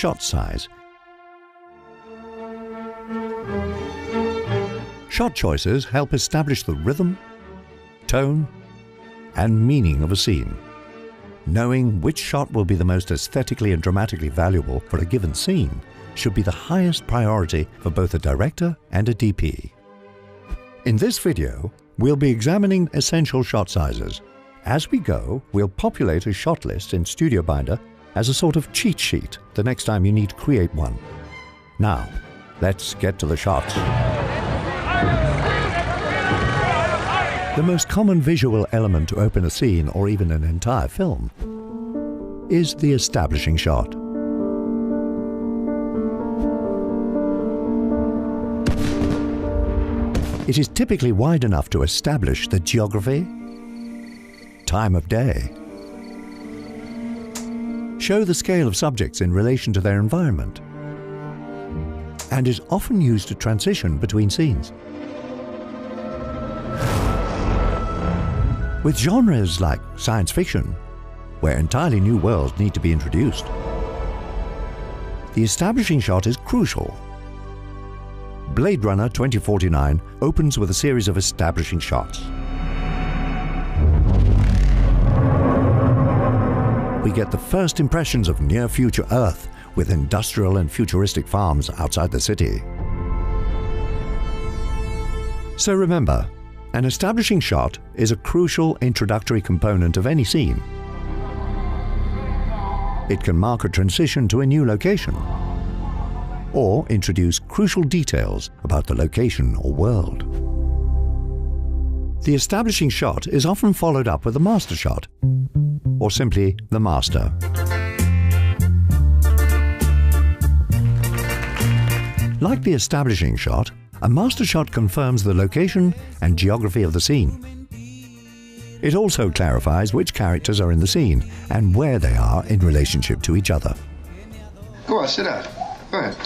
shot size. Shot choices help establish the rhythm, tone, and meaning of a scene. Knowing which shot will be the most aesthetically and dramatically valuable for a given scene should be the highest priority for both a director and a DP. In this video, we'll be examining essential shot sizes. As we go, we'll populate a shot list in Studio Binder as a sort of cheat sheet the next time you need to create one. Now, let's get to the shots. The most common visual element to open a scene or even an entire film is the establishing shot. It is typically wide enough to establish the geography, time of day, show the scale of subjects in relation to their environment, and is often used to transition between scenes. With genres like science fiction, where entirely new worlds need to be introduced, the establishing shot is crucial. Blade Runner 2049 opens with a series of establishing shots. We get the first impressions of near-future Earth with industrial and futuristic farms outside the city. So remember, an establishing shot is a crucial introductory component of any scene. It can mark a transition to a new location, or introduce crucial details about the location or world. The establishing shot is often followed up with a master shot, or simply the master. Like the establishing shot, a master shot confirms the location and geography of the scene. It also clarifies which characters are in the scene and where they are in relationship to each other. Go on, sit down. Go ahead.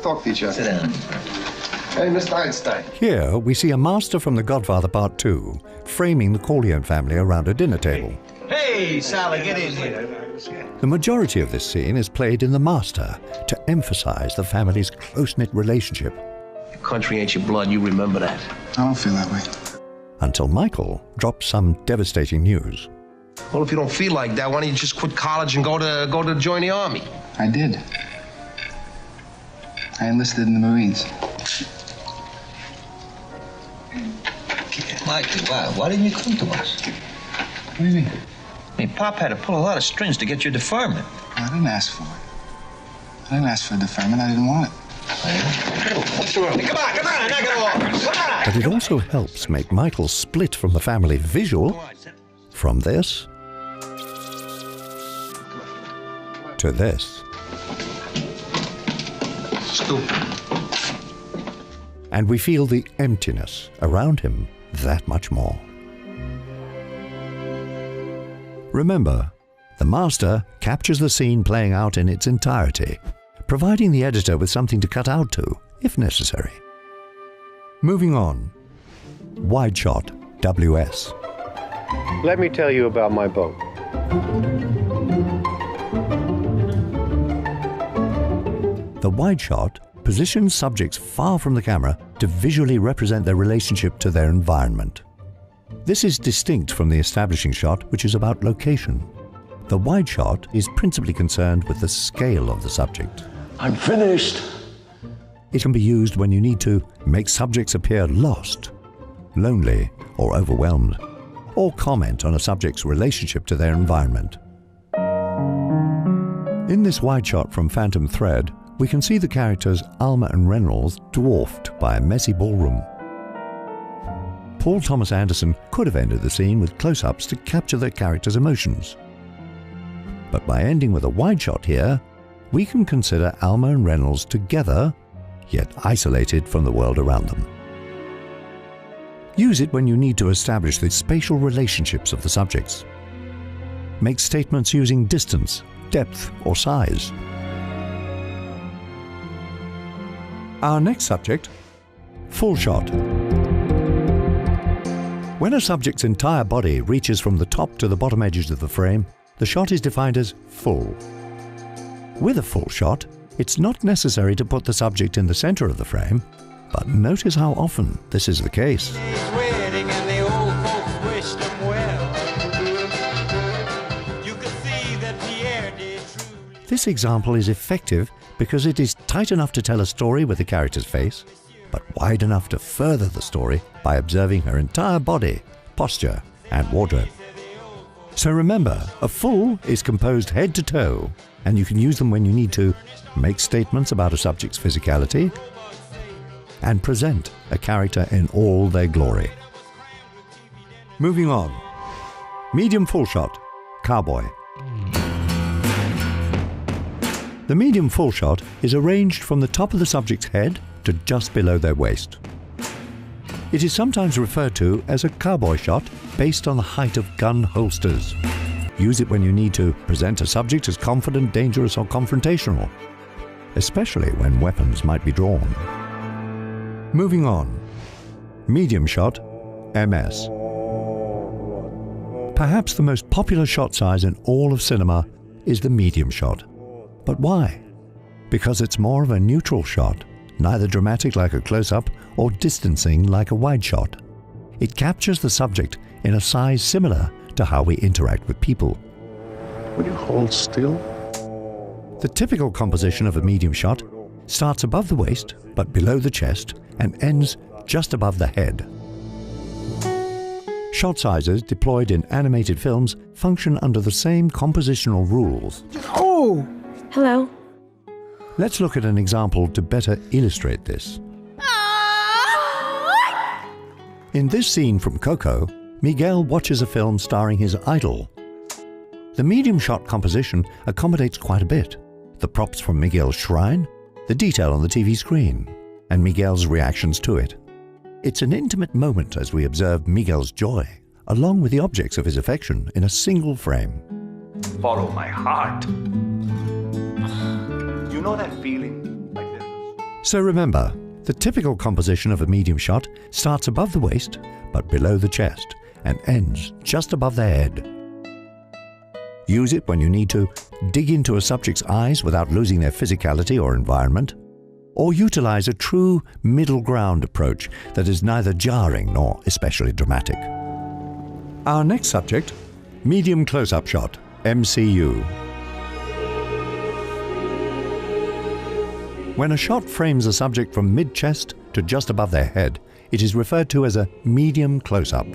Talk to each other. Sit down. Hey, Mr. Einstein. Here we see a master from The Godfather Part 2 framing the Corleone family around a dinner table. Hey, Sally, get in here. The majority of this scene is played in the master to emphasize the family's close-knit relationship. Your country ain't your blood, you remember that. I don't feel that way. Until Michael drops some devastating news. Well, if you don't feel like that, why don't you just quit college and go to join the army? I did. I enlisted in the Marines. Mikey, why didn't you come to us? What do you mean? I mean, Pop had to pull a lot of strings to get your deferment. I didn't ask for it. I didn't ask for a deferment. I didn't want it. What's the wrong? Come on, knock it off. Come on. But it also helps make Michael split from the family visual from this to this. Stupid. And we feel the emptiness around him that much more. Remember, the master captures the scene playing out in its entirety, providing the editor with something to cut out to, if necessary. Moving on. Wide shot, WS. Let me tell you about my boat. The wide shot positions subjects far from the camera to visually represent their relationship to their environment. This is distinct from the establishing shot, which is about location. The wide shot is principally concerned with the scale of the subject. I'm finished. It can be used when you need to make subjects appear lost, lonely, or overwhelmed, or comment on a subject's relationship to their environment. In this wide shot from Phantom Thread, we can see the characters Alma and Reynolds dwarfed by a messy ballroom. Paul Thomas Anderson could have ended the scene with close-ups to capture their characters' emotions. But by ending with a wide shot here, we can consider Alma and Reynolds together, yet isolated from the world around them. Use it when you need to establish the spatial relationships of the subjects. Make statements using distance, depth, or size. Our next subject, full shot. When a subject's entire body reaches from the top to the bottom edges of the frame, the shot is defined as full. With a full shot, it's not necessary to put the subject in the center of the frame, but notice how often this is the case. This example is effective because it is tight enough to tell a story with the character's face, but wide enough to further the story by observing her entire body, posture, and wardrobe. So remember, a full is composed head to toe, and you can use them when you need to make statements about a subject's physicality and present a character in all their glory. Moving on. Medium full shot, cowboy. The medium full shot is arranged from the top of the subject's head to just below their waist. It is sometimes referred to as a cowboy shot based on the height of gun holsters. Use it when you need to present a subject as confident, dangerous, or confrontational, especially when weapons might be drawn. Moving on. Medium shot, MS. Perhaps the most popular shot size in all of cinema is the medium shot. But why? Because it's more of a neutral shot, neither dramatic like a close-up or distancing like a wide shot. It captures the subject in a size similar to how we interact with people. Would you hold still? The typical composition of a medium shot starts above the waist but below the chest and ends just above the head. Shot sizes deployed in animated films function under the same compositional rules. Oh! Hello. Let's look at an example to better illustrate this. In this scene from Coco, Miguel watches a film starring his idol. The medium shot composition accommodates quite a bit. The props from Miguel's shrine, the detail on the TV screen, and Miguel's reactions to it. It's an intimate moment as we observe Miguel's joy, along with the objects of his affection in a single frame. Follow my heart. You know that feeling? Like this? So remember, the typical composition of a medium shot starts above the waist, but below the chest, and ends just above the head. Use it when you need to dig into a subject's eyes without losing their physicality or environment, or utilize a true middle ground approach that is neither jarring nor especially dramatic. Our next subject, medium close-up shot, MCU. When a shot frames a subject from mid-chest to just above their head, it is referred to as a medium close-up.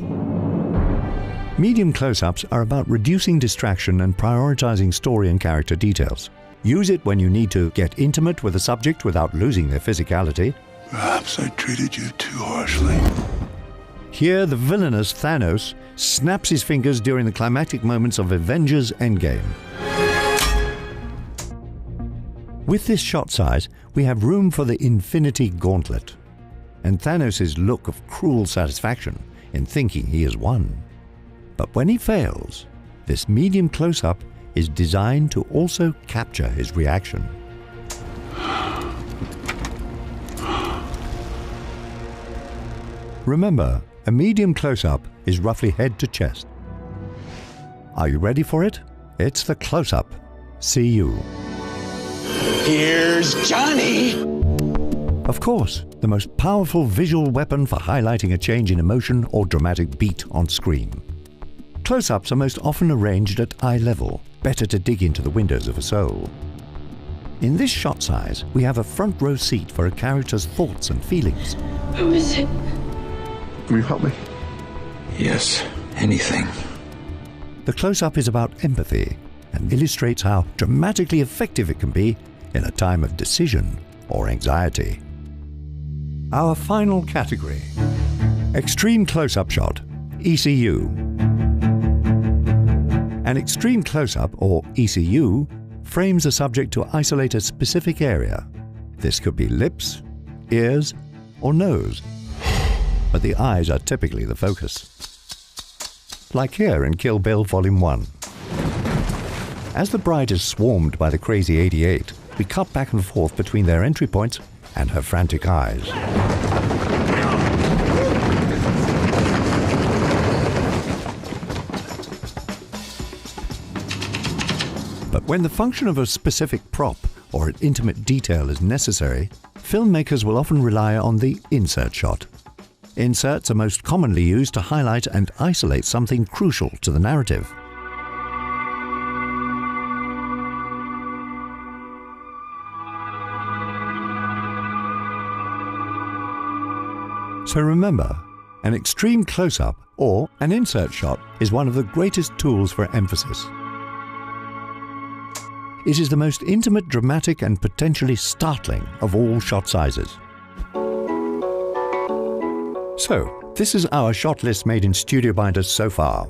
Medium close-ups are about reducing distraction and prioritizing story and character details. Use it when you need to get intimate with a subject without losing their physicality. Perhaps I treated you too harshly. Here, the villainous Thanos snaps his fingers during the climactic moments of Avengers Endgame. With this shot size, we have room for the Infinity Gauntlet, and Thanos' look of cruel satisfaction in thinking he has won. But when he fails, this medium close-up is designed to also capture his reaction. Remember, a medium close-up is roughly head to chest. Are you ready for it? It's the close-up. See you. Here's Johnny! Of course, the most powerful visual weapon for highlighting a change in emotion or dramatic beat on screen. Close-ups are most often arranged at eye level, better to dig into the windows of a soul. In this shot size, we have a front row seat for a character's thoughts and feelings. Who is it? Will you help me? Yes, anything. The close-up is about empathy and illustrates how dramatically effective it can be in a time of decision or anxiety. Our final category, extreme close-up shot, ECU. An extreme close-up, or ECU, frames a subject to isolate a specific area. This could be lips, ears, or nose, but the eyes are typically the focus. Like here in Kill Bill Volume 1. As the bride is swarmed by the crazy 88, we cut back and forth between their entry points and her frantic eyes. But when the function of a specific prop or an intimate detail is necessary, filmmakers will often rely on the insert shot. Inserts are most commonly used to highlight and isolate something crucial to the narrative. So remember, an extreme close-up or an insert shot is one of the greatest tools for emphasis. It is the most intimate, dramatic, and potentially startling of all shot sizes. So, this is our shot list made in Studio Binder so far.